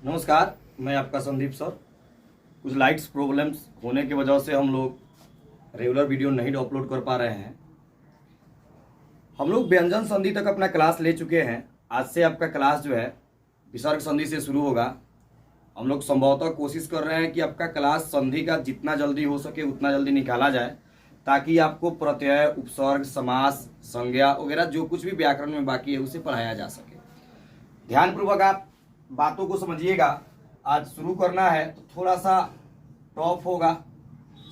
नमस्कार, मैं आपका संदीप सर। कुछ लाइट्स प्रॉब्लम्स होने की वजह से हम लोग रेगुलर वीडियो नहीं अपलोड कर पा रहे हैं। हम लोग व्यंजन संधि तक अपना क्लास ले चुके हैं। आज से आपका क्लास जो है विसर्ग संधि से शुरू होगा। हम लोग संभवतः कोशिश कर रहे हैं कि आपका क्लास संधि का जितना जल्दी हो सके उतना जल्दी निकाला जाए, ताकि आपको प्रत्यय, उपसर्ग, समास, संज्ञा वगैरह जो कुछ भी व्याकरण में बाकी है उसे पढ़ाया जा सके। ध्यानपूर्वक आप बातों को समझिएगा। आज शुरू करना है तो थोड़ा सा टफ होगा,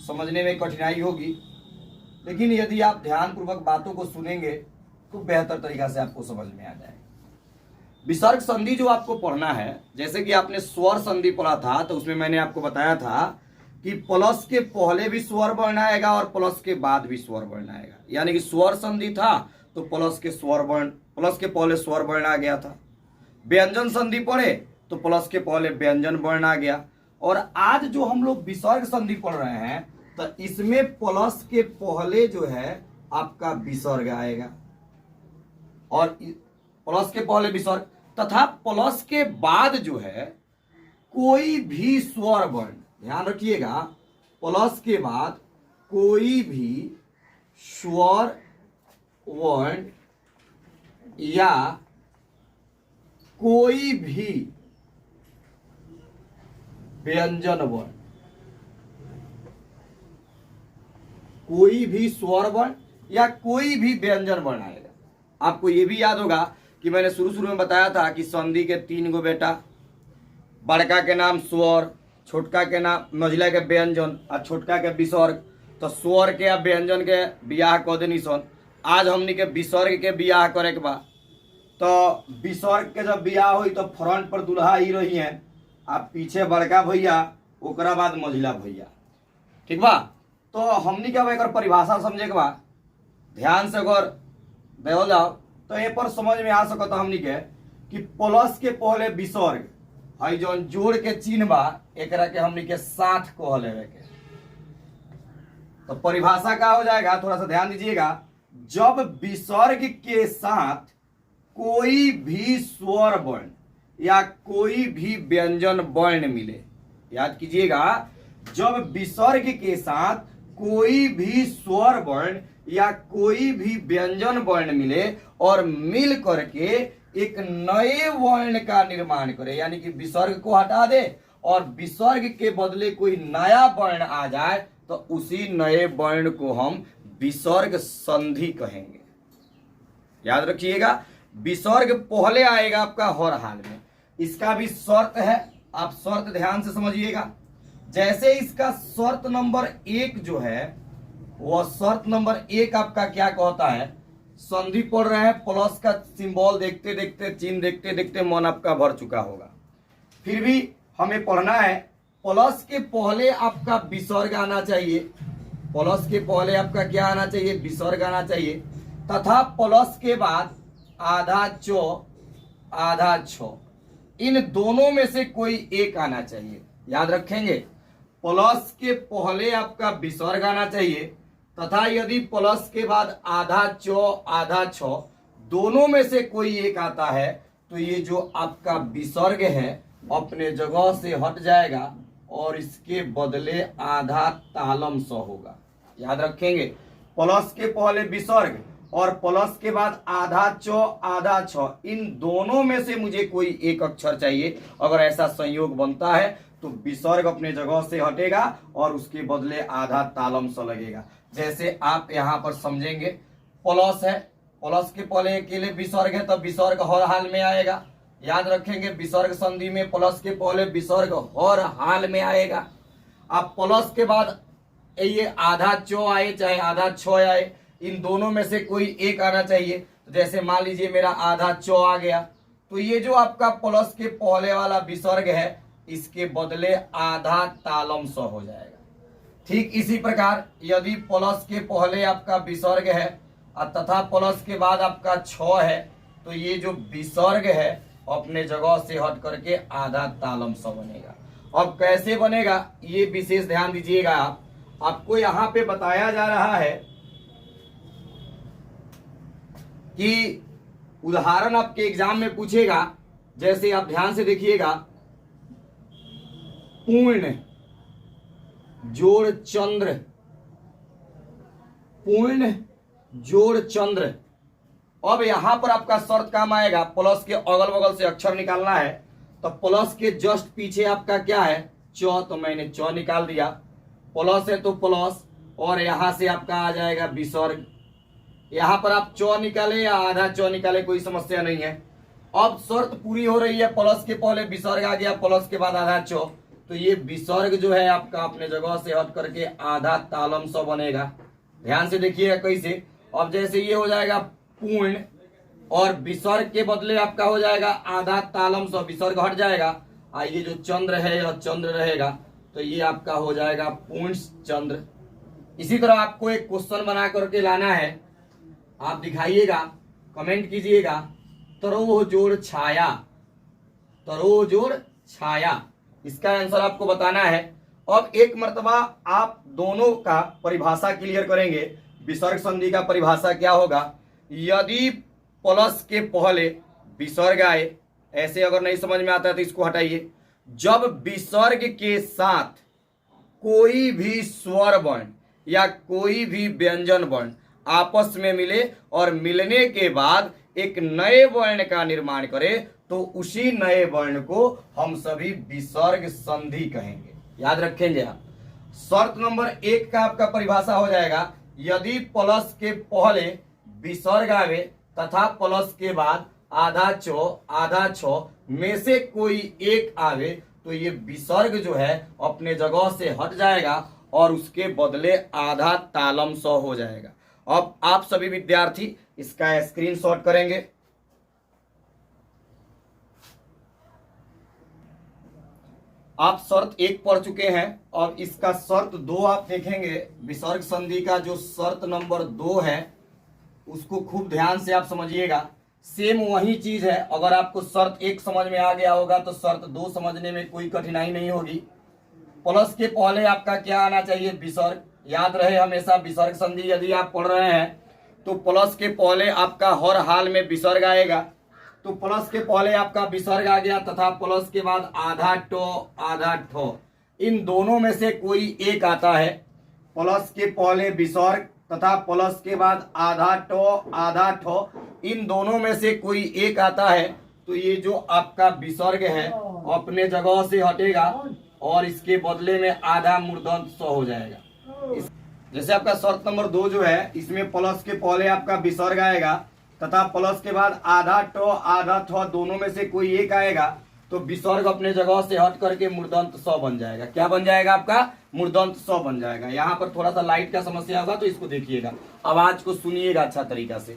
समझने में कठिनाई होगी, लेकिन यदि आप ध्यानपूर्वक बातों को सुनेंगे तो बेहतर तरीका से आपको समझ में आ जाएगा। विसर्ग संधि जो आपको पढ़ना है, जैसे कि आपने स्वर संधि पढ़ा था तो उसमें मैंने आपको बताया था कि प्लस के पहले भी स्वर वर्ण आएगा और प्लस के बाद भी स्वर वर्ण आएगा। यानी कि स्वर संधि था तो प्लस के पहले स्वर वर्ण आ गया था। व्यंजन संधि पढ़े तो प्लस के पहले व्यंजन वर्ण आ गया। और आज जो हम लोग विसर्ग संधि पढ़ रहे हैं तो इसमें प्लस के पहले जो है आपका विसर्ग आएगा, और प्लस के पहले विसर्ग तथा प्लस के बाद जो है कोई भी स्वर वर्ण, ध्यान रखिएगा, प्लस के बाद कोई भी स्वर वर्ण या कोई भी व्यंजन वर्ण, कोई भी स्वर वर्ण या कोई भी व्यंजन वर्ण आएगा। आपको यह भी याद होगा कि मैंने शुरू में बताया था कि संधि के 3 गो बेटा, बड़का के नाम स्वर, छोटका के नाम मझिला के व्यंजन और छोटका के विसर्ग। तो स्वर के या व्यंजन के बियाह कह देनी सन। आज हमनी के विसर्ग के बियाह करे के बा। तो विसर्ग के जब बियाह हुई तो फ्रंट पर दुल्हा ही रही है, आप पीछे बड़का भैया, ओकरा बाद मझिला भैया। ठीक बा? तो हमनी के एक परिभाषा समझे के बा। ध्यान से अगर देखो जाओ तो ये पर समझ में आ सकता हमनी के कि प्लस के पहले विसर्ग है जौन जोड़ के चिन्ह बा, एकरा के हमनी के साथ कह लेवे के। तो परिभाषा का हो जाएगा, थोड़ा सा ध्यान दीजिएगा। जब विसर्ग के साथ कोई भी स्वर वर्ण या कोई भी व्यंजन वर्ण मिले, याद कीजिएगा, जब विसर्ग के साथ कोई भी स्वर वर्ण या कोई भी व्यंजन वर्ण मिले और मिल करके एक नए वर्ण का निर्माण करे, यानी कि विसर्ग को हटा दे और विसर्ग के बदले कोई नया वर्ण आ जाए, तो उसी नए वर्ण को हम विसर्ग संधि कहेंगे। याद रखिएगा, विसर्ग पहले आएगा आपका हर हाल में। इसका भी शर्त है, आप शर्त ध्यान से समझिएगा। जैसे इसका शर्त नंबर 1 जो है, वह शर्त नंबर 1 आपका क्या कहता है, संधि पढ़ रहे हैं, प्लस का सिंबल देखते देखते, चिन्ह देखते देखते मन आपका भर चुका होगा। फिर भी हमें पढ़ना है, प्लस के पहले आपका विसर्ग आना चाहिए। प्लस के पहले आपका क्या आना चाहिए? विसर्ग आना चाहिए। तथा प्लस के बाद आधा चौ, आधा छ, इन दोनों में से कोई एक आना चाहिए। याद रखेंगे, प्लस के पहले आपका विसर्ग आना चाहिए तथा यदि प्लस के बाद आधा चौ, आधा छ, दोनों में से कोई एक आता है तो ये जो आपका विसर्ग है अपने जगह से हट जाएगा और इसके बदले आधा तालम स होगा। याद रखेंगे, प्लस के पहले विसर्ग और प्लस के बाद आधा चौ, आधा छ, इन दोनों में से मुझे कोई एक अक्षर चाहिए। अगर ऐसा संयोग बनता है तो विसर्ग अपने जगह से हटेगा और उसके बदले आधा तालम स लगेगा। जैसे आप यहाँ पर समझेंगे, प्लस है, प्लस के पहले अकेले विसर्ग है तो विसर्ग हर हाल में आएगा। याद रखेंगे, विसर्ग संधि में प्लस के पहले विसर्ग हर हाल में आएगा। अब प्लस के बाद ये आधा चौ आए चाहे आधा छ आए, इन दोनों में से कोई एक आना चाहिए। तो जैसे मान लीजिए मेरा आधा चौ आ गया, तो ये जो आपका प्लस के पहले वाला विसर्ग है इसके बदले आधा तालम स हो जाएगा। ठीक इसी प्रकार यदि प्लस के पहले आपका विसर्ग है तथा प्लस के बाद आपका छ है, तो ये जो विसर्ग है अपने जगह से हट करके आधा तालम स बनेगा। अब कैसे बनेगा ये विशेष ध्यान दीजिएगा। आपको यहाँ पे बताया जा रहा है कि उदाहरण आपके एग्जाम में पूछेगा, जैसे आप ध्यान से देखिएगा, पूर्ण जोड़ चंद्र, पूर्ण जोड़ चंद्र। अब यहां पर आपका शर्त काम आएगा, प्लस के अगल बगल से अक्षर निकालना है, तो प्लस के जस्ट पीछे आपका क्या है, च, तो मैंने च निकाल दिया। प्लस है तो प्लस, और यहां से आपका आ जाएगा विसर्ग। यहां पर आप च निकाले या आधा च निकाले कोई समस्या नहीं है। अब शर्त पूरी हो रही है, प्लस के पहले विसर्ग आ गया, प्लस के बाद आधा च, तो ये विसर्ग जो है आपका अपने जगह से हट करके आधा तालम स बनेगा। ध्यान से देखिएगा कैसे। अब जैसे ये हो जाएगा पूर्ण, और विसर्ग के बदले आपका हो जाएगा आधा तालम स, विसर्ग हट जाएगा, ये जो चंद्र है यह चंद्र रहेगा, तो ये आपका हो जाएगा पूर्ण चंद्र। इसी तरह आपको एक क्वेश्चन बना करके लाना है, आप दिखाइएगा, कमेंट कीजिएगा, तरोह जोड़ छाया, तरोह जोड़ छाया, इसका आंसर आपको बताना है। अब एक मर्तबा आप दोनों का परिभाषा क्लियर करेंगे। विसर्ग संधि का परिभाषा क्या होगा, यदि प्लस के पहले विसर्ग आए, ऐसे अगर नहीं समझ में आता है तो इसको हटाइए, जब विसर्ग के साथ कोई भी स्वर वर्ण या कोई भी व्यंजन वर्ण आपस में मिले और मिलने के बाद एक नए वर्ण का निर्माण करे, तो उसी नए वर्ण को हम सभी विसर्ग संधि कहेंगे। याद रखेंगे आप। शर्त नंबर 1 का आपका परिभाषा हो जाएगा, यदि प्लस के पहले विसर्ग आवे तथा प्लस के बाद आधा छ में से कोई एक आवे, तो ये विसर्ग जो है अपने जगह से हट जाएगा और उसके बदले आधा तालम स हो जाएगा। अब आप सभी विद्यार्थी इसका स्क्रीनशॉट करेंगे। आप शर्त 1 पढ़ चुके हैं, अब इसका शर्त 2 आप देखेंगे। विसर्ग संधि का जो शर्त नंबर 2 है उसको खूब ध्यान से आप समझिएगा। सेम वही चीज है, अगर आपको शर्त 1 समझ में आ गया होगा तो शर्त 2 समझने में कोई कठिनाई नहीं होगी। प्लस के पहले आपका क्या आना चाहिए, विसर्ग। याद रहे हमेशा, विसर्ग संधि यदि आप पढ़ रहे हैं तो प्लस के पहले आपका हर हाल में विसर्ग आएगा। तो प्लस के पहले आपका विसर्ग आ गया तथा प्लस के बाद आधा ठो, इन दोनों में से कोई एक आता है। प्लस के पहले विसर्ग तथा प्लस के बाद आधा ठो, इन दोनों में से कोई एक आता है, तो ये जो आपका विसर्ग है अपने जगह से हटेगा और इसके बदले में आधा मूर्धन्य स हो जाएगा। जैसे आपका शर्त नंबर 2 जो है, इसमें प्लस के पहले आपका विसर्ग आएगा तथा प्लस के बाद आधा ठ दोनों में से कोई एक आएगा, तो विसर्ग अपने जगह से हट करके मूर्धन्य स बन जाएगा। क्या बन जाएगा आपका, मूर्धन्य स बन जाएगा। यहाँ पर थोड़ा सा लाइट का समस्या होगा तो इसको देखिएगा, आवाज को सुनिएगा अच्छा तरीका से।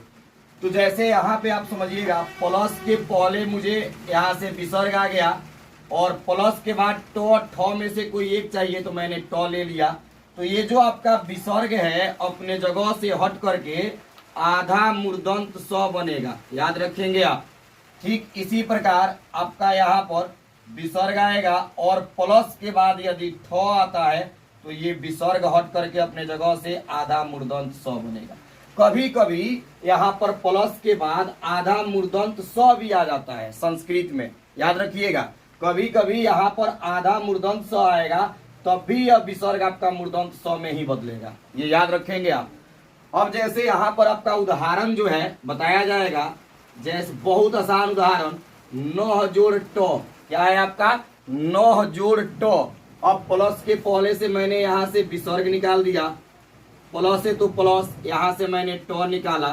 तो जैसे यहाँ पे आप समझिएगा, प्लस के पहले मुझे यहाँ से विसर्ग आ गया और प्लस के बाद ठ में से कोई एक चाहिए, तो मैंने ट ले लिया, तो ये जो आपका विसर्ग है अपने जगह से हट करके आधा मूर्धन्य स बनेगा। याद रखेंगे आप। ठीक इसी प्रकार आपका यहाँ पर विसर्ग आएगा और प्लस के बाद यदि ठ आता है तो ये विसर्ग हट करके अपने जगह से आधा मूर्धन्य स बनेगा। कभी कभी यहाँ पर प्लस के बाद आधा मूर्धन्य स भी आ जाता है संस्कृत में, याद रखिएगा। कभी कभी यहाँ पर आधा मूर्धन्य स आएगा, तब भी यह विसर्ग आपका मूर्धन्य स में ही बदलेगा, ये याद रखेंगे आप। अब जैसे यहाँ पर आपका उदाहरण जो है बताया जाएगा, जैसे बहुत आसान उदाहरण, 9 जोड़ ट, क्या है आपका 9 जोड़ ट। अब प्लस के पहले से मैंने यहाँ से विसर्ग निकाल दिया, प्लस है तो प्लस, यहाँ से मैंने ट निकाला,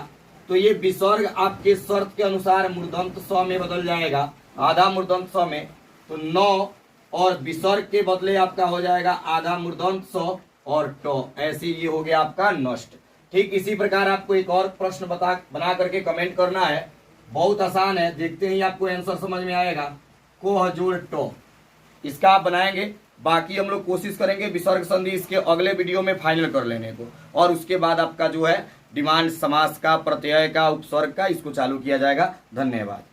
तो ये विसर्ग आपके शर्त के अनुसार मूर्धन्य स में बदल जाएगा, आधा मूर्धन्य स में। तो 9 और विसर्ग के बदले आपका हो जाएगा आधा मूर्धन्य स और ट, ऐसे ये हो गया आपका नष्ट। ठीक इसी प्रकार आपको एक और प्रश्न बना करके कमेंट करना है, बहुत आसान है, देखते ही आपको आंसर समझ में आएगा। कोह जोड़ ट, इसका आप बनाएंगे। बाकी हम लोग कोशिश करेंगे विसर्ग संधि इसके अगले वीडियो में फाइनल कर लेने को, और उसके बाद आपका जो है डिमांड समास का, प्रत्यय का, उपसर्ग का, इसको चालू किया जाएगा। धन्यवाद।